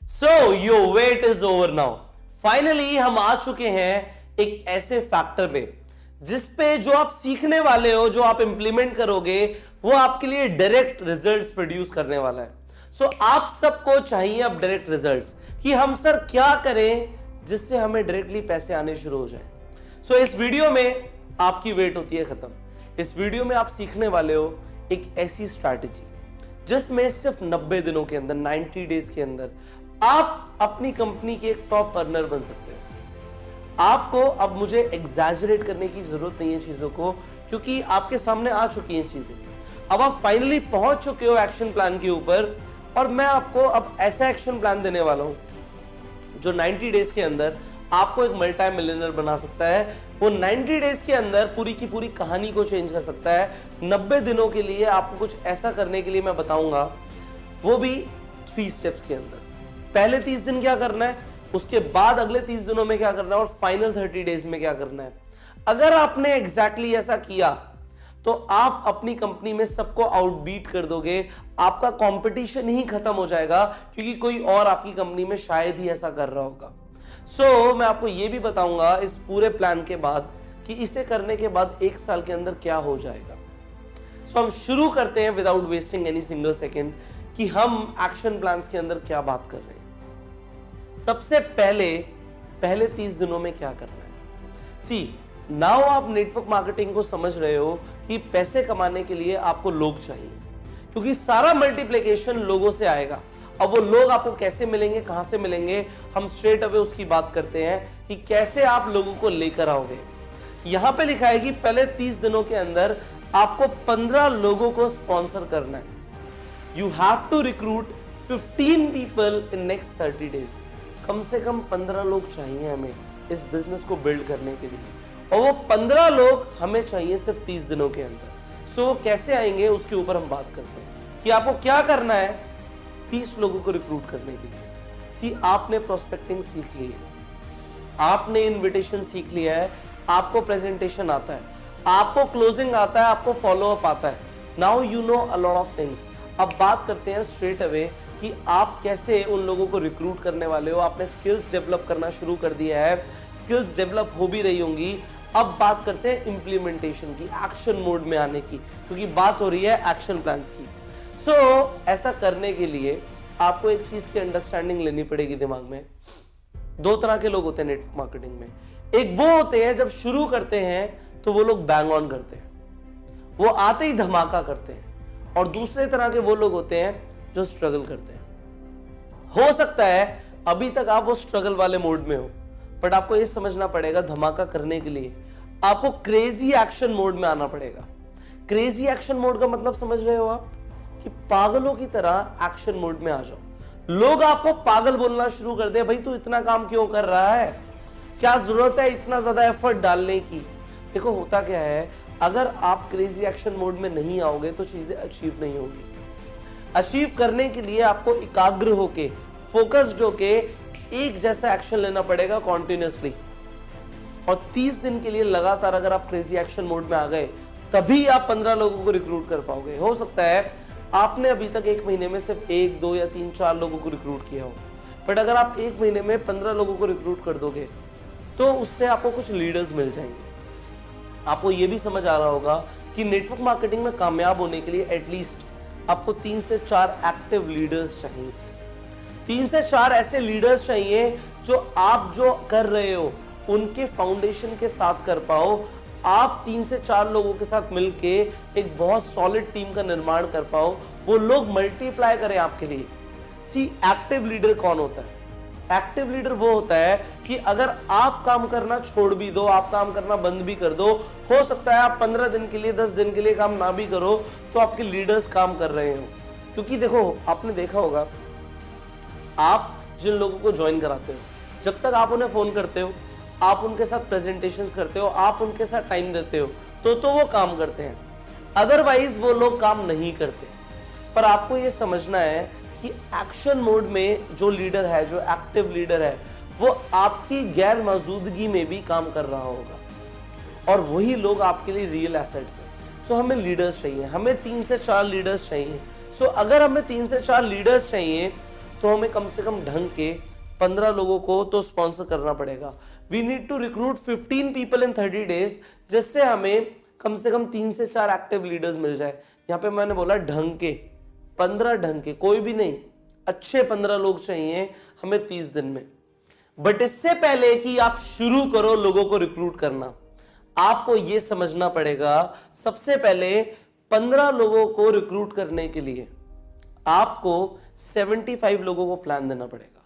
So your weight is over now. Finally हम आ चुके हैं एक ऐसे फैक्टर पे जिस पे जो आप सीखने वाले हो, जो आप इंप्लीमेंट करोगे, वो आपके लिए डायरेक्ट रिजल्ट्स प्रोड्यूस करने वाला है। सो आप सबको चाहिए अब डायरेक्ट रिजल्ट्स कि हम सर क्या करें जिससे हमें डायरेक्टली पैसे आने शुरू हो जाए। सो इस वीडियो में आपकी वेट होती है खत्म। इस वीडियो में आप सीखने वाले हो एक ऐसी स्ट्रैटेजी जिसमें सिर्फ 90 दिनों के अंदर, 90 डेज के अंदर आप अपनी कंपनी के एक टॉप अर्नर बन सकते हो। आपको अब मुझे एग्जैजरेट करने की जरूरत नहीं है चीजों को, क्योंकि आपके सामने आ चुकी हैं चीजें। अब आप फाइनली पहुंच चुके हो एक्शन प्लान के ऊपर, और मैं आपको अब ऐसा एक्शन प्लान देने वाला हूं जो 90 डेज के अंदर आपको एक मल्टी मिलियनर बना सकता है। वो 90 डेज के अंदर पूरी की पूरी कहानी को चेंज कर सकता है। 90 दिनों के लिए आपको कुछ ऐसा करने के लिए मैं बताऊंगा, वो भी 3 स्टेप्स के अंदर। पहले 30 दिन क्या करना है, उसके बाद अगले 30 दिनों में क्या करना है, और फाइनल 30 डेज में क्या करना है। अगर आपने एग्जैक्टली ऐसा किया तो आप अपनी कंपनी में सबको आउटबीट कर दोगे। आपका कंपटीशन ही खत्म हो जाएगा, क्योंकि कोई और आपकी कंपनी में शायद ही ऐसा कर रहा होगा। सो मैं आपको यह भी बताऊंगा इस पूरे प्लान के बाद कि इसे करने के बाद 1 साल के अंदर क्या हो जाएगा। सो हम शुरू करते हैं without wasting any single second कि हम एक्शन प्लान्स के अंदर क्या बात कर रहे हैं। सबसे पहले 30 दिनों में क्या करना है। सी नाउ आप नेटवर्क मार्केटिंग को समझ रहे हो कि पैसे कमाने के लिए आपको लोग चाहिए, क्योंकि सारा मल्टीप्लिकेशन लोगों से आएगा। अब वो लोग आपको कैसे मिलेंगे, कहां से मिलेंगे, हम स्ट्रेट अवे उसकी बात करते हैं कि कैसे आप लोगों को लेकर आओगे। यहां पे लिखा है कि पहले 30 दिनों के अंदर आपको 15 लोगों को स्पॉन्सर करना है। You have to recruit 15 people in next 30 days. कम से कम 15 लोग चाहिए हमें इस बिजनेस को बिल्ड करने के लिए, और वो 15 लोग हमें चाहिए सिर्फ 30 दिनों के अंदर। सो कैसे आएंगे उसके ऊपर हम बात करते हैं कि आपको क्या करना है 30 लोगों को रिक्रूट करने के लिए। सी आपने प्रोस्पेक्टिंग सीख ली है, आपने इनविटेशन सीख लिया है, आपको प्रेजेंटेशन आता है, आपको क्लोजिंग आता है, आपको फॉलो अप आता है। Now you know a lot of things. अब बात करते हैं स्ट्रेट अवे कि आप कैसे उन लोगों को रिक्रूट करने वाले हो। आपने स्किल्स डेवलप करना शुरू कर दिया है, स्किल्स डेवलप हो भी रही होंगी। अब बात करते हैं इंप्लीमेंटेशन की, एक्शन मोड में आने की, क्योंकि बात हो रही है एक्शन प्लान्स की। सो ऐसा करने के लिए आपको एक चीज की अंडरस्टैंडिंग लेनी पड़ेगी दिमाग में। 2 तरह के लोग होते हैं नेटवर्क मार्केटिंग में। एक वो होते हैं जब शुरू करते हैं तो वो लोग बैंग ऑन करते हैं, वो आते ही धमाका करते हैं, और दूसरे तरह के वो लोग होते हैं जो स्ट्रगल करते हैं। हो सकता है अभी तक आप वो स्ट्रगल वाले मोड में हो, बट आपको ये समझना पड़ेगा धमाका करने के लिए आपको क्रेजी एक्शन मोड में आना पड़ेगा। क्रेजी एक्शन मोड का मतलब समझ रहे हो आप, कि पागलों की तरह एक्शन मोड में आ जाओ। लोग आपको पागल बोलना शुरू कर दे, भाई तू इतना काम क्यों कर रहा है, क्या जरूरत है इतना ज्यादा एफर्ट डालने की। देखो होता क्या है, अगर आप क्रेजी एक्शन मोड में नहीं आओगे तो चीजें अचीव नहीं होगी। अचीव करने के लिए आपको एकाग्र होके, फोकस्ड होके एक जैसा एक्शन लेना पड़ेगा कॉन्टिन्यूसली। और 30 दिन के लिए लगातार अगर आप क्रेजी एक्शन मोड में आ गए, तभी आप 15 लोगों को रिक्रूट कर पाओगे। हो सकता है आपने अभी तक 1 महीने में सिर्फ 1, 2 या 3, 4 लोगों को रिक्रूट किया हो, बट अगर आप 1 महीने में 15 लोगों को रिक्रूट कर दोगे तो उससे आपको कुछ लीडर्स मिल जाएंगे। आपको यह भी समझ आ रहा होगा कि नेटवर्क मार्केटिंग में कामयाब होने के लिए एटलीस्ट आपको 3 से 4 एक्टिव लीडर्स चाहिए। 3 से 4 ऐसे लीडर्स चाहिए जो आप जो कर रहे हो उनके फाउंडेशन के साथ कर पाओ। आप 3 से 4 लोगों के साथ मिलके एक बहुत सॉलिड टीम का निर्माण कर पाओ, वो लोग मल्टीप्लाई करें आपके लिए। सी एक्टिव लीडर कौन होता है? एक्टिव लीडर वो होता है कि अगर आप काम करना छोड़ भी दो, आप काम करना बंद भी कर दो, हो सकता है आप 15 दिन के लिए, 10 दिन के लिए काम ना भी करो, तो आपके लीडर्स काम कर रहे हो। क्योंकि देखो आपने देखा होगा, आप जिन लोगों को ज्वाइन कराते हो, जब तक आप उन्हें फोन करते हो, आप उनके साथ प्रेजेंटेशंस करते हो, आप उनके साथ टाइम देते हो, तो वो काम करते हैं, अदरवाइज वो लोग काम नहीं करते। पर आपको ये समझना है कि एक्शन मोड में जो लीडर है, जो एक्टिव लीडर है, वो आपकी गैर मौजूदगी में भी काम कर रहा होगा, और वही लोग आपके लिए रियल एसेट्स हैं। सो हमें लीडर्स चाहिए, हमें 3 से 4 लीडर्स चाहिए। सो अगर हमें 3 से 4 लीडर्स चाहिए तो हमें कम से कम ढंग के 15 लोगों को तो स्पॉन्सर करना पड़ेगा। We need to recruit 15 people in 30 days, जिससे हमें कम से कम 3 से 4 एक्टिव लीडर्स मिल जाए। यहां पे मैंने बोला ढंग के 15, ढंग के कोई भी नहीं, अच्छे 15 लोग चाहिए हमें 30 दिन में। बट इससे पहले कि आप शुरू करो लोगों को रिक्रूट करना, आपको यह समझना पड़ेगा सबसे पहले 15 लोगों को रिक्रूट करने के लिए आपको 75 लोगों को प्लान देना पड़ेगा।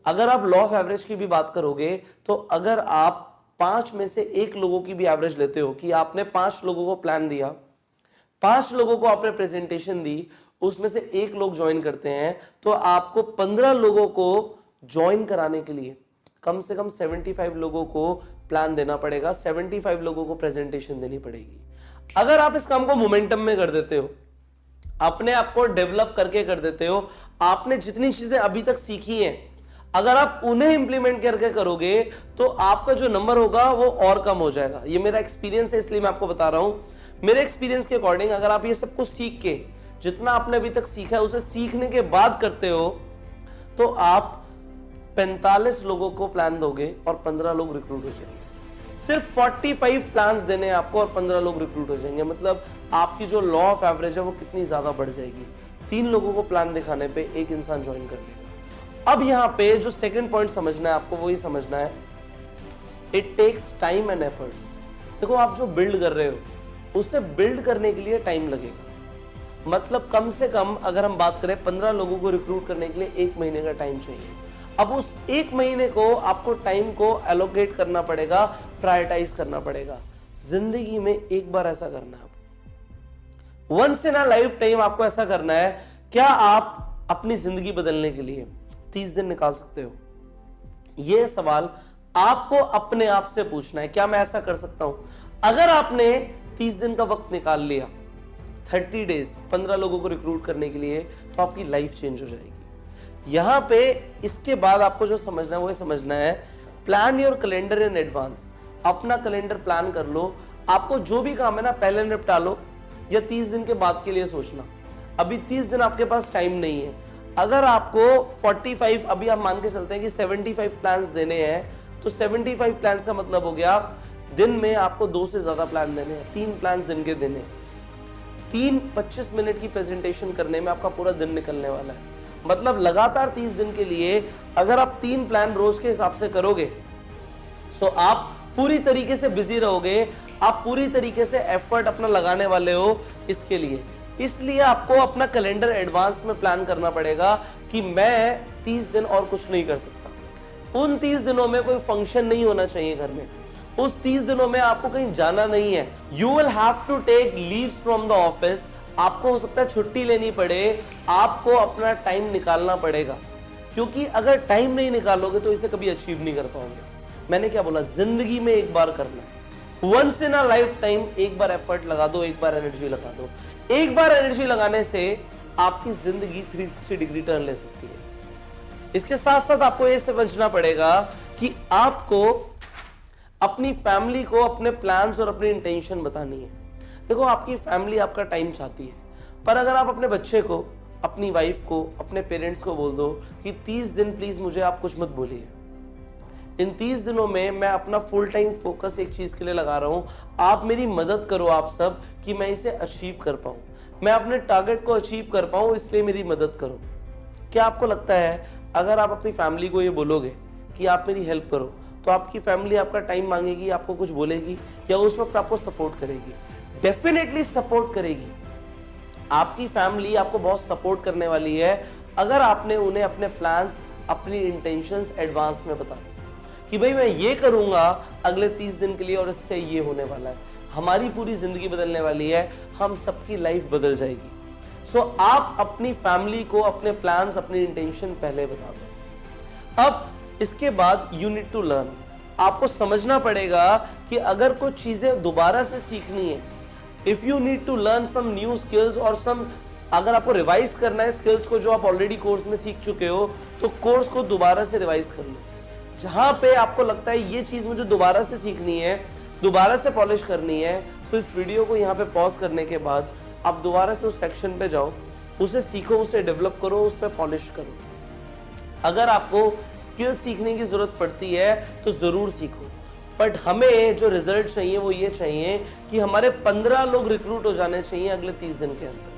अगर आप लॉ ऑफ एवरेज की भी बात करोगे तो अगर आप 5 में से 1 लोगों की भी एवरेज लेते हो कि आपने 5 लोगों को प्लान दिया, 5 लोगों को आपने प्रेजेंटेशन दी, उसमें से 1 लोग ज्वाइन करते हैं, तो आपको 15 लोगों को ज्वाइन कराने के लिए कम से कम 75 लोगों को प्लान देना पड़ेगा, 75 लोगों को प्रेजेंटेशन देनी पड़ेगी। अगर आप इस काम को मोमेंटम में कर देते हो, अपने आप को डेवलप करके कर देते हो, आपने जितनी चीजें अभी तक सीखी हैं अगर आप उन्हें इंप्लीमेंट करके करोगे तो आपका जो नंबर होगा वो और कम हो जाएगा। ये मेरा एक्सपीरियंस है, इसलिए मैं आपको बता रहा हूं। मेरे एक्सपीरियंस के अकॉर्डिंग अगर आप ये सब कुछ सीख के, जितना आपने अभी तक सीखा है उसे सीखने के बाद करते हो, तो आप 45 लोगों को प्लान दोगे और 15 लोग रिक्रूट हो जाएंगे। सिर्फ 45 प्लान्स देने आपको और 15 लोग रिक्रूट हो जाएंगे। मतलब आपकी जो लॉ ऑफ एवरेज है वो कितनी ज्यादा बढ़ जाएगी। 3 लोगों को प्लान दिखाने पे 1 इंसान ज्वाइन कर लेगा। अब यहां पे जो सेकंड पॉइंट समझना है आपको, वो ही समझना है, it takes time and efforts. देखो आप जो बिल्ड कर रहे हो उसे बिल्ड करने के लिए टाइम लगेगा। मतलब कम से कम अगर हम बात करें 15 लोगों को रिक्रूट करने के लिए 1 महीने का टाइम चाहिए। अब उस 1 महीने को आपको टाइम को एलोकेट करना पड़ेगा, प्रायोरिटाइज करना पड़ेगा। जिंदगी में एक बार ऐसा करना है आपको, once in a lifetime आपको ऐसा करना है। क्या आप अपनी जिंदगी बदलने के लिए 30 दिन निकाल सकते हो? यह सवाल आपको अपने आप से पूछना है, क्या मैं ऐसा कर सकता हूं? अगर आपने 30 दिन का वक्त निकाल लिया, 30 डेज 15 लोगों को रिक्रूट करने के लिए, तो आपकी लाइफ चेंज हो जाएगी। यहां पे इसके बाद आपको जो समझना है वो समझना है, plan your calendar in advance. अपना कैलेंडर प्लान कर लो। आपको जो भी काम है ना पहले निपटा लो, या 30 दिन के बाद के लिए सोचना। अभी 30 दिन आपके पास टाइम नहीं है। अगर आपको 45, अभी आप मान के चलते हैं कि 75 प्लान्स देने हैं, तो 75 प्लान्स का मतलब हो गया दिन में आपको 2 से ज्यादा प्लान देने हैं, 3 प्लान्स दिन के देने हैं। 25 मिनट की प्रेजेंटेशन करने में आपका पूरा दिन निकलने वाला है। मतलब लगातार 30 दिन के लिए अगर आप 3 प्लान रोज के हिसाब से करोगे, तो आप पूरी तरीके से बिजी रहोगे, आप पूरी तरीके से एफर्ट अपना लगाने वाले हो इसके लिए। इसलिए आपको अपना कैलेंडर एडवांस में प्लान करना पड़ेगा कि मैं 30 दिन और कुछ नहीं कर सकता। उन 30 दिनों में कोई फंक्शन नहीं होना चाहिए घर में। उस 30 दिनों में आपको कहीं जाना नहीं है। You will have to take leaves from the office. आपको हो सकता है छुट्टी लेनी पड़े, आपको अपना टाइम निकालना पड़ेगा, क्योंकि अगर टाइम नहीं निकालोगे तो इसे कभी अचीव नहीं कर पाओगे। मैंने क्या बोला, जिंदगी में एक बार करना है, once in a lifetime. एक बार एफर्ट लगा दो, एक बार एनर्जी लगा दो। एक बार एनर्जी लगाने से आपकी जिंदगी 360 डिग्री टर्न ले सकती है। इसके साथ साथ आपको यह समझना पड़ेगा कि आपको अपनी फैमिली को अपने प्लान्स और अपनी इंटेंशन बतानी है। देखो आपकी फैमिली आपका टाइम चाहती है, पर अगर आप अपने बच्चे को, अपनी वाइफ को, अपने पेरेंट्स को बोल दो कि 30 दिन प्लीज मुझे आप कुछ मत बोलिए, इन 30 दिनों में मैं अपना फुल टाइम फोकस एक चीज के लिए लगा रहा हूं, आप मेरी मदद करो आप सब कि मैं इसे अचीव कर पाऊं, मैं अपने टारगेट को अचीव कर पाऊं, इसलिए मेरी मदद करो। क्या आपको लगता है अगर आप अपनी फैमिली को ये बोलोगे कि आप मेरी हेल्प करो, तो आपकी फैमिली आपका टाइम मांगेगी, आपको कुछ बोलेगी, या उस वक्त आपको सपोर्ट करेगी? डेफिनेटली सपोर्ट करेगी। आपकी फैमिली आपको बहुत सपोर्ट करने वाली है अगर आपने उन्हें अपने प्लान्स, अपनी इंटेंशंस एडवांस में बता दी कि भाई मैं ये करूंगा अगले 30 दिन के लिए और इससे ये होने वाला है, हमारी पूरी जिंदगी बदलने वाली है, हम सबकी लाइफ बदल जाएगी। सो आप अपनी फैमिली को अपने प्लान्स, अपनी इंटेंशन पहले बता दो। अब इसके बाद यू नीड टू लर्न। आपको समझना पड़ेगा कि अगर कुछ चीजें दोबारा से सीखनी है, if you need to learn some new skills और सम, अगर आपको रिवाइज करना है स्किल्स को जो आप ऑलरेडी कोर्स में सीख चुके हो, तो कोर्स को दोबारा से रिवाइज कर लो। जहां पे आपको लगता है ये चीज मुझे दोबारा से सीखनी है, दोबारा से पॉलिश करनी है, तो इस वीडियो को यहाँ पे पॉज करने के बाद आप दोबारा से उस सेक्शन पे जाओ, उसे सीखो, उसे डेवलप करो, उस पर पॉलिश करो। अगर आपको स्किल सीखने की जरूरत पड़ती है तो जरूर सीखो, बट हमें जो रिजल्ट चाहिए वो ये चाहिए कि हमारे 15 लोग रिक्रूट हो जाने चाहिए अगले 30 दिन के अंदर।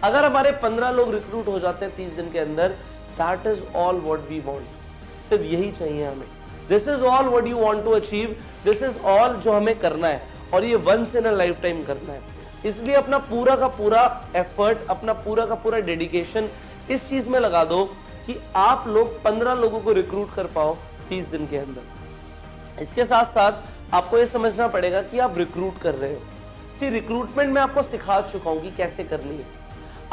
अगर हमारे 15 लोग रिक्रूट हो जाते हैं 30 दिन के अंदर, that is all what we want. सिर्फ यही चाहिए हमें। This is all what you want to achieve, this is all जो हमें करना है, और ये once in a lifetime करना है। इसलिए अपना पूरा का पूरा एफर्ट, अपना पूरा का पूरा डेडिकेशन इस चीज में लगा दो कि आप लोग 15 लोगों को रिक्रूट कर पाओ 30 दिन के अंदर। इसके साथ साथ आपको यह समझना पड़ेगा कि आप रिक्रूट कर रहे हो। सी रिक्रूटमेंट में आपको सिखा चुका हूं कि कैसे करनी है,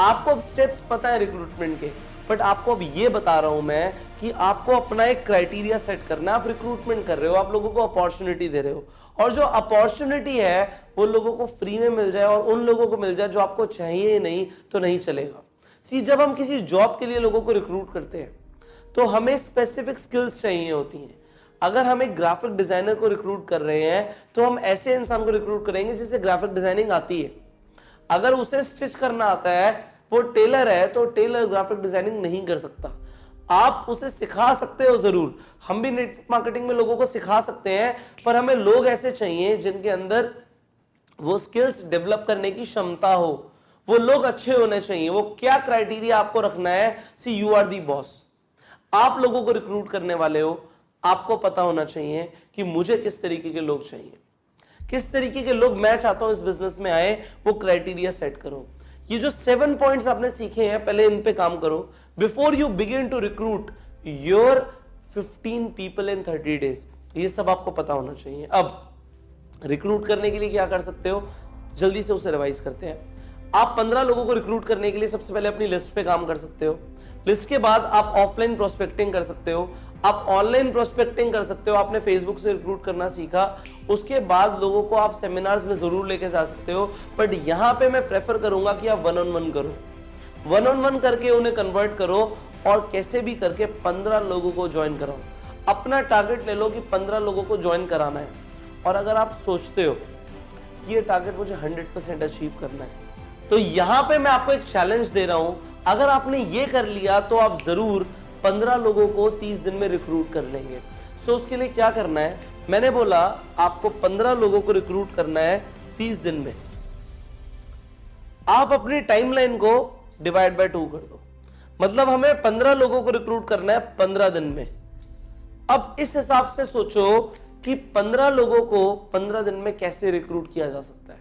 आपको अब स्टेप्स पता है रिक्रूटमेंट के, बट आपको अब ये बता रहा हूं मैं कि आपको अपना एक क्राइटेरिया सेट करना है। आप रिक्रूटमेंट कर रहे हो, आप लोगों को अपॉर्चुनिटी दे रहे हो, और जो अपॉर्चुनिटी है वो लोगों को फ्री में मिल जाए और उन लोगों को मिल जाए जो आपको चाहिए नहीं तो नहीं चलेगा। सी जब हम किसी जॉब के लिए लोगों को रिक्रूट करते हैं तो हमें स्पेसिफिक स्किल्स चाहिए होती हैं। अगर हम एक ग्राफिक डिजाइनर को रिक्रूट कर रहे हैं तो हम ऐसे इंसान को रिक्रूट करेंगे जिसे ग्राफिक डिजाइनिंग आती है। अगर उसे स्टिच करना आता है, वो टेलर है, तो टेलर ग्राफिक डिजाइनिंग नहीं कर सकता। आप उसे सिखा सकते हो जरूर, हम भी नेटवर्क मार्केटिंग में लोगों को सिखा सकते हैं, पर हमें लोग ऐसे चाहिए जिनके अंदर वो स्किल्स डेवलप करने की क्षमता हो, वो लोग अच्छे होने चाहिए। वो क्या क्राइटेरिया आपको रखना है, सी यू आर दी बॉस। आप लोगों को रिक्रूट करने वाले हो, आपको पता होना चाहिए कि मुझे किस तरीके के लोग चाहिए, किस तरीके के लोग मैं चाहता हूं इस बिजनेस में आए, वो क्राइटेरिया सेट करो। ये जो 7 पॉइंट्स आपने सीखे हैं, पहले इन पे काम करो before you begin to recruit your 15 people in 30 days. ये सब आपको पता होना चाहिए। अब रिक्रूट करने के लिए क्या कर सकते हो, जल्दी से उसे रिवाइज करते हैं। आप 15 लोगों को रिक्रूट करने के लिए सबसे पहले अपनी लिस्ट पे काम कर सकते हो। लिस्ट के बाद आप ऑफलाइन प्रोस्पेक्टिंग कर सकते हो, आप ऑनलाइन प्रोस्पेक्टिंग कर सकते हो। आपने फेसबुक से रिक्रूट करना सीखा, उसके बाद लोगों को आप सेमिनार्स में जरूर लेके जा सकते हो, बट यहां पे मैं प्रेफर करूंगा कि आप 1-on-1 करो, 1-on-1 करके उन्हें कन्वर्ट करो और कैसे भी करके 15 लोगों को ज्वाइन कराओ। अपना टारगेट ले लो कि 15 लोगों को ज्वाइन कराना है, और अगर आप सोचते हो कि ये टारगेट मुझे 100% अचीव करना है, तो यहां पे मैं आपको एक चैलेंज दे रहा हूं। अगर आपने ये कर लिया तो आप जरूर 15 लोगों को 30 दिन में रिक्रूट कर लेंगे। सो उसके लिए क्या करना है, मैंने बोला आपको 15 लोगों को रिक्रूट करना है 30 दिन में। आप अपनी टाइमलाइन को डिवाइड बाय 2 कर दो, मतलब हमें 15 लोगों को रिक्रूट करना है 15 दिन में। अब इस हिसाब से सोचो कि 15 लोगों को 15 दिन में कैसे रिक्रूट किया जा सकता है।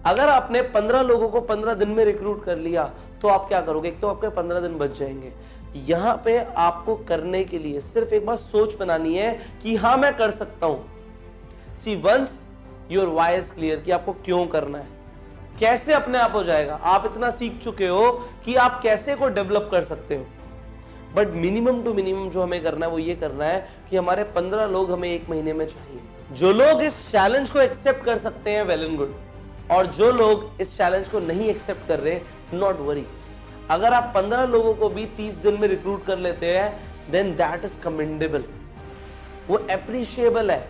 अगर आपने 15 लोगों को 15 दिन में रिक्रूट कर लिया तो आप क्या करोगे, एक तो आपके 15 दिन बच जाएंगे। यहां पे आपको करने के लिए सिर्फ एक बार सोच बनानी है कि हां मैं कर सकता हूं। See once your why is clear कि आपको क्यों करना है, कैसे अपने आप हो जाएगा। आप इतना सीख चुके हो कि आप कैसे को डेवलप कर सकते हो, बट मिनिमम टू मिनिमम जो हमें करना है वो ये करना है कि हमारे 15 लोग हमें 1 महीने में चाहिए। जो लोग इस चैलेंज को एक्सेप्ट कर सकते हैं, वेल एंड गुड, और जो लोग इस चैलेंज को नहीं एक्सेप्ट कर रहे, नॉट वरी। अगर आप 15 लोगों को भी 30 दिन में रिक्रूट कर लेते हैं, देन दैट इज कमेंडेबल, वो एप्रिशिएबल है।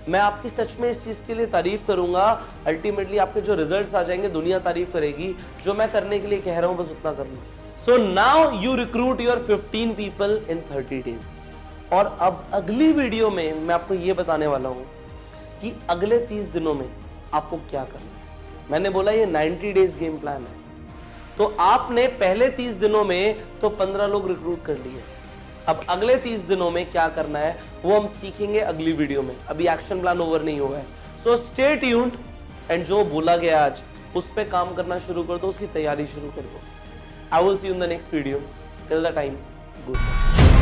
मैं आपकी सच में इस चीज के लिए तारीफ करूंगा। अल्टीमेटली आपके जो रिजल्ट्स आ जाएंगे दुनिया तारीफ करेगी। जो मैं करने के लिए कह रहा हूं बस उतना करना। So now you recruit your 15 people in 30 days. और अब अगली वीडियो में मैं आपको यह बताने वाला हूं कि अगले 30 दिनों में आपको क्या करना है। मैंने बोला ये 90 डेज गेम प्लान है, तो आपने पहले 30 दिनों में तो 15 लोग रिक्रूट कर लिए। अब अगले 30 दिनों में क्या करना है वो हम सीखेंगे अगली वीडियो में। अभी एक्शन प्लान ओवर नहीं हुआ है, सो स्टे ट्यून्ड। एंड जो बोला गया आज उस पे काम करना शुरू कर दो, उसकी तैयारी शुरू कर दो। I will see you in the next video. Till the time, good.